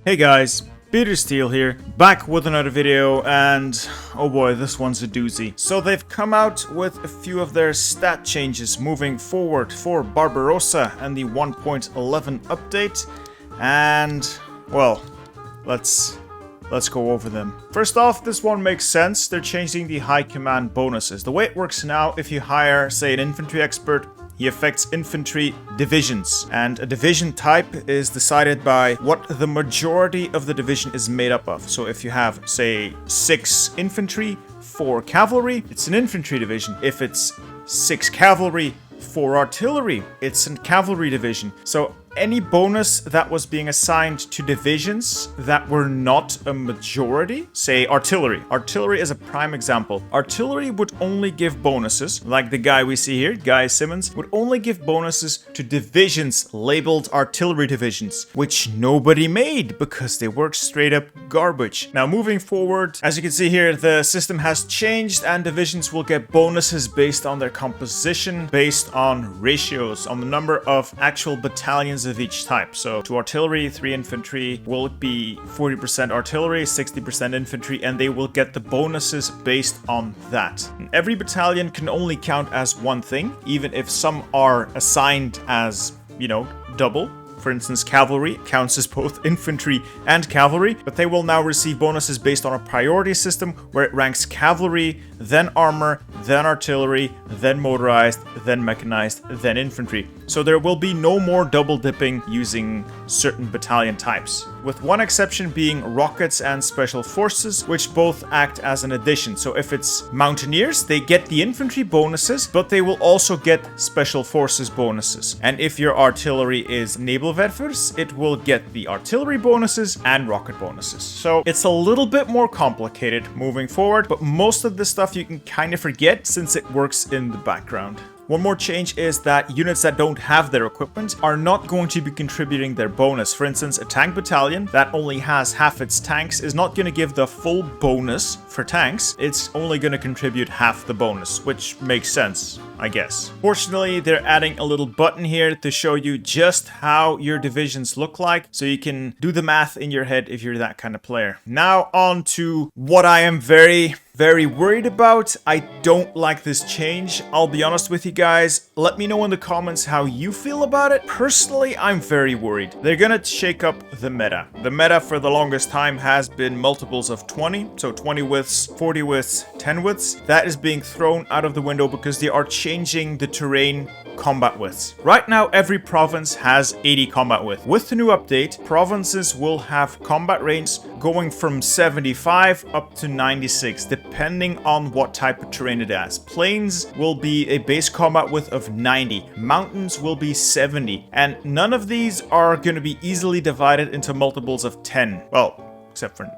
Hey guys, Peter Steele here, back with another video, and oh boy, this one's a doozy. So they've come out with a few of their stat changes moving forward for Barbarossa and the 1.11 update, and well, let's go over them. First off, this one makes sense. They're changing the high command bonuses. The way it works now, if you hire, say, an infantry expert, he affects infantry divisions, and a division type is decided by what the majority of the division is made up of. So if you have, say, 6 infantry, 4 cavalry, it's an infantry division. If it's 6 cavalry, 4 artillery, it's a cavalry division. So any bonus that was being assigned to divisions that were not a majority, say artillery. Artillery is a prime example. Artillery would only give bonuses, like the guy we see here, Guy Simmons, would only give bonuses to divisions labeled artillery divisions, which nobody made because they were straight up garbage. Now moving forward, as you can see here, the system has changed and divisions will get bonuses based on their composition, based on ratios, on the number of actual battalions of each type. So to artillery, 3 infantry will be 40% artillery, 60% infantry, and they will get the bonuses based on that. And every battalion can only count as one thing, even if some are assigned as, double. For instance, cavalry counts as both infantry and cavalry, but they will now receive bonuses based on a priority system where it ranks cavalry, then armor, then artillery, then motorized, then mechanized, then infantry. So there will be no more double dipping using certain battalion types, with one exception being rockets and special forces, which both act as an addition. So if it's mountaineers, they get the infantry bonuses, but they will also get special forces bonuses. And if your artillery is Nebelwerfers, it will get the artillery bonuses and rocket bonuses. So it's a little bit more complicated moving forward, but most of this stuff you can kind of forget since it works in the background. One more change is that units that don't have their equipment are not going to be contributing their bonus. For instance, a tank battalion that only has half its tanks is not going to give the full bonus for tanks. It's only going to contribute half the bonus, which makes sense, I guess. Fortunately, they're adding a little button here to show you just how your divisions look like, so you can do the math in your head if you're that kind of player. Now on to what I am very worried about. I don't like this change. I'll be honest with you guys. Let me know in the comments how you feel about it. Personally, I'm very worried. They're gonna shake up the meta. The meta for the longest time has been multiples of 20. So 20 widths, 40 widths, 10 widths. That is being thrown out of the window because they are changing the terrain combat widths. Right now, every province has 80 combat width. With the new update, provinces will have combat range going from 75 up to 96, depending on what type of terrain it has. Plains will be a base combat width of 90. Mountains will be 70. And none of these are going to be easily divided into multiples of 10. Well, except for,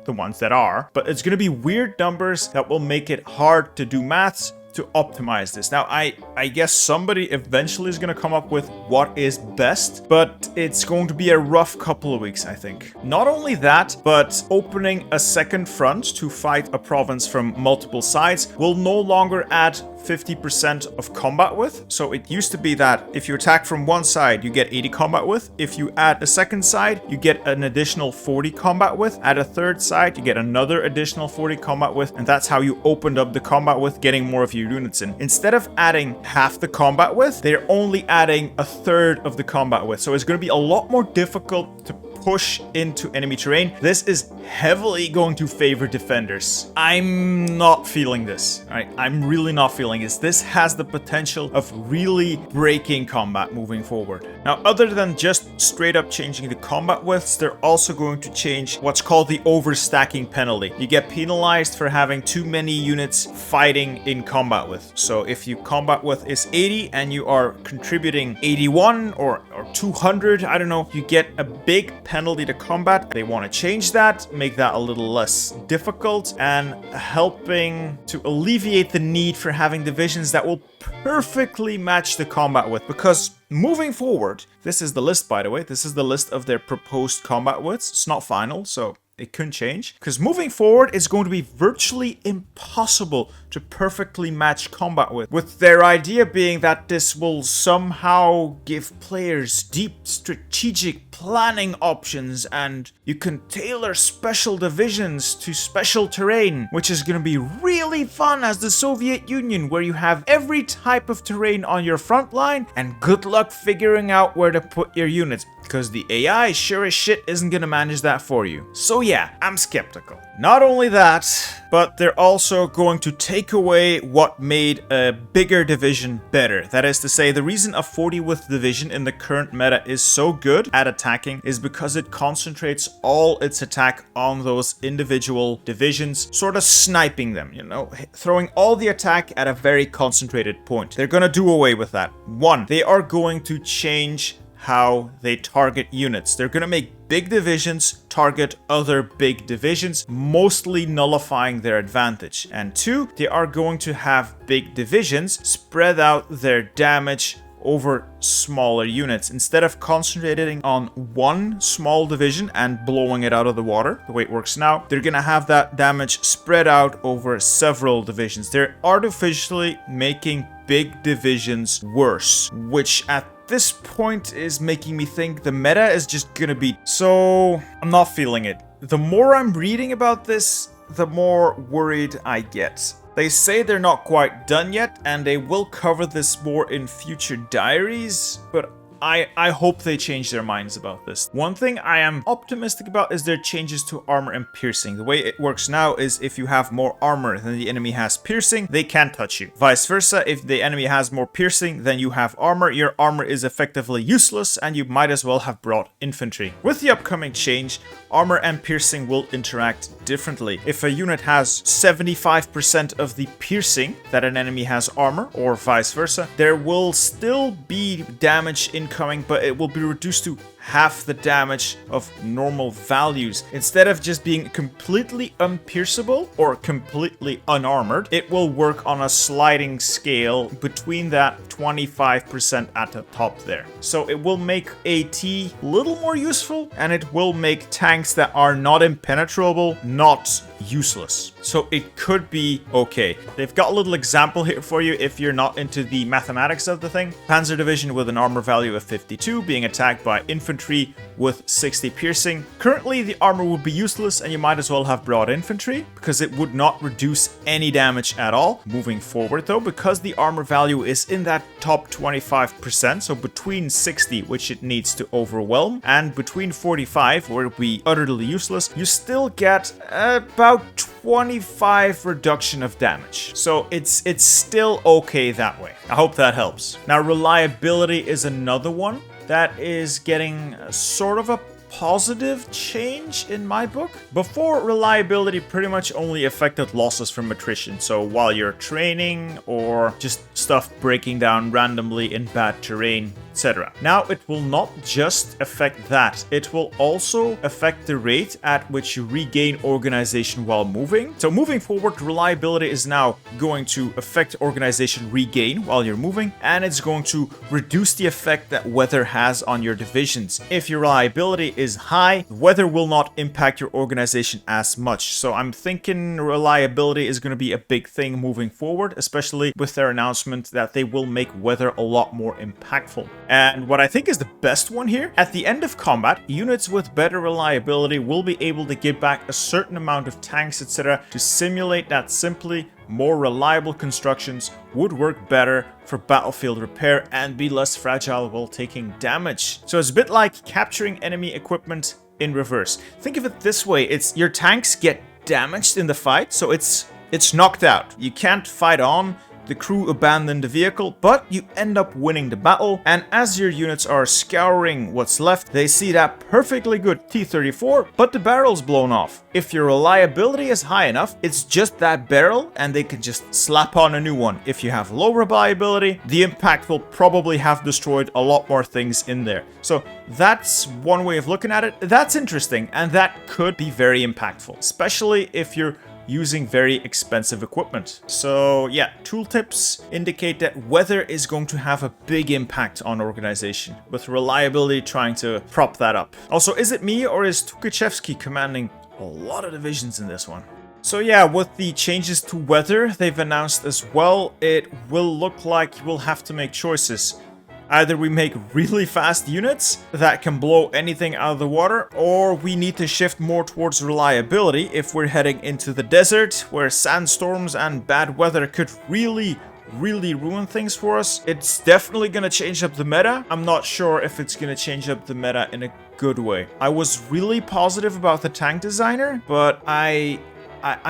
the ones that are. But it's going to be weird numbers that will make it hard to do maths to optimize this. Now, I guess somebody eventually is going to come up with what is best, but it's going to be a rough couple of weeks, I think. Not only that, but opening a second front to fight a province from multiple sides will no longer add 50% of combat width. So it used to be that if you attack from one side, you get 80 combat width. If you add a second side, you get an additional 40 combat width. At a third side, you get another additional 40 combat width. And that's how you opened up the combat width, getting more of your units in. Instead of adding half the combat width, they're only adding a third of the combat width. So it's going to be a lot more difficult to push into enemy terrain. This is heavily going to favor defenders. I'm not feeling this. All right, I'm really not feeling this. This has the potential of really breaking combat moving forward. Now, other than just straight up changing the combat widths, they're also going to change what's called the overstacking penalty. You get penalized for having too many units fighting in combat width. So if your combat width is 80 and you are contributing 81 or 200, I don't know, you get a big penalty to combat. They want to change that, make that a little less difficult, and helping to alleviate the need for having divisions that will perfectly match the combat width. Because moving forward, this is the list, by the way, this is the list of their proposed combat widths. It's not final, so it couldn't change. Because moving forward, it's going to be virtually impossible to perfectly match combat with their idea being that this will somehow give players deep strategic planning options, and you can tailor special divisions to special terrain, which is going to be really fun as the Soviet Union, where you have every type of terrain on your front line, and good luck figuring out where to put your units, because the AI sure as shit isn't going to manage that for you. So yeah, I'm skeptical. Not only that, but they're also going to take away what made a bigger division better. That is to say, the reason a 40th division in the current meta is so good at attacking is because it concentrates all its attack on those individual divisions, sort of sniping them, you know, throwing all the attack at a very concentrated point. They're gonna do away with that. One, they are going to change how they target units. They're going to make big divisions target other big divisions, mostly nullifying their advantage. And two, they are going to have big divisions spread out their damage over smaller units. Instead of concentrating on one small division and blowing it out of the water, the way it works now, they're gonna have that damage spread out over several divisions. They're artificially making big divisions worse, which at this point is making me think the meta is just gonna be... So, I'm not feeling it. The more I'm reading about this, the more worried I get. They say they're not quite done yet, and they will cover this more in future diaries, but I hope they change their minds about this. One thing I am optimistic about is their changes to armor and piercing. The way it works now is if you have more armor than the enemy has piercing, they can't touch you. Vice versa, if the enemy has more piercing than you have armor, your armor is effectively useless and you might as well have brought infantry. With the upcoming change, armor and piercing will interact differently. If a unit has 75% of the piercing that an enemy has armor, or vice versa, there will still be damage incoming, but it will be reduced to half the damage of normal values. Instead of just being completely unpierceable or completely unarmored, it will work on a sliding scale between that 25% at the top there. So it will make AT a little more useful, and it will make tanks that are not impenetrable not useless. So it could be okay. They've got a little example here for you if you're not into the mathematics of the thing. Panzer division with an armor value of 52 being attacked by infantry with 60 piercing. Currently the armor would be useless and you might as well have brought infantry because it would not reduce any damage at all. Moving forward though, because the armor value is in that top 25%, so between 60, which it needs to overwhelm, and between 45, where it would be utterly useless, you still get about 25 reduction of damage. So it's still okay that way. I hope that helps. Now reliability is another one that is getting sort of a positive change in my book. Before, reliability pretty much only affected losses from attrition, so while you're training or just stuff breaking down randomly in bad terrain, etc. Now it will not just affect that, it will also affect the rate at which you regain organization while moving. So moving forward, reliability is now going to affect organization regain while you're moving, and it's going to reduce the effect that weather has on your divisions. If your reliability is high, weather will not impact your organization as much. So I'm thinking reliability is going to be a big thing moving forward, especially with their announcement that they will make weather a lot more impactful. And what I think is the best one here, at the end of combat, units with better reliability will be able to give back a certain amount of tanks, etc. to simulate that simply more reliable constructions would work better for battlefield repair and be less fragile while taking damage. So it's a bit like capturing enemy equipment in reverse. Think of it this way, it's your tanks get damaged in the fight, so it's knocked out. You can't fight on, the crew abandon the vehicle, but you end up winning the battle, and as your units are scouring what's left, they see that perfectly good T-34, but the barrel's blown off. If your reliability is high enough, it's just that barrel, and they can just slap on a new one. If you have low reliability, the impact will probably have destroyed a lot more things in there. So that's one way of looking at it. That's interesting, and that could be very impactful, especially if you're using very expensive equipment. So yeah, tooltips indicate that weather is going to have a big impact on organization, with reliability trying to prop that up. Also, is it me or is Tukhachevsky commanding A lot of divisions in this one. So yeah, with the changes to weather they've announced as well, it will look like we'll have to make choices. Either we make really fast units that can blow anything out of the water, or we need to shift more towards reliability if we're heading into the desert, where sandstorms and bad weather could really ruin things for us. It's definitely gonna change up the meta. I'm not sure if it's gonna change up the meta in a good way. I was really positive about the tank designer, but I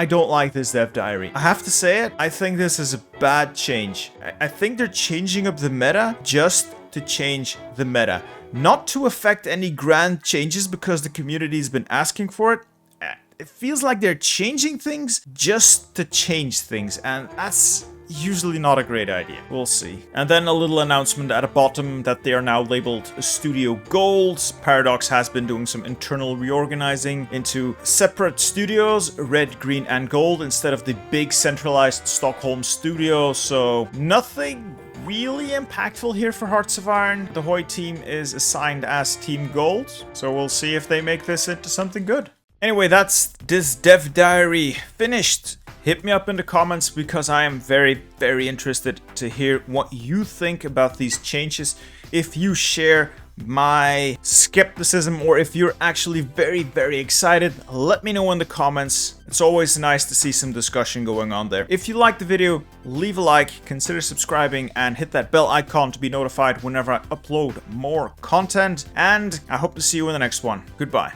don't like this dev diary. I have to say it, I think this is a bad change. I think they're changing up the meta just to change the meta. Not to affect any grand changes because the community's been asking for it. It feels like they're changing things just to change things, and that's usually not a great idea. We'll see. And then a little announcement at the bottom that they are now labeled Studio Gold. Paradox has been doing some internal reorganizing into separate studios, red, green, and gold, instead of the big centralized Stockholm studio. So nothing really impactful here for Hearts of Iron. The Hoi team is assigned as Team Gold, so we'll see if they make this into something good. Anyway, that's this dev diary finished. Hit me up in the comments because I am very interested to hear what you think about these changes. If you share my skepticism or if you're actually very excited, let me know in the comments. It's always nice to see some discussion going on there. If you liked the video, leave a like, consider subscribing, and hit that bell icon to be notified whenever I upload more content. And I hope to see you in the next one. Goodbye.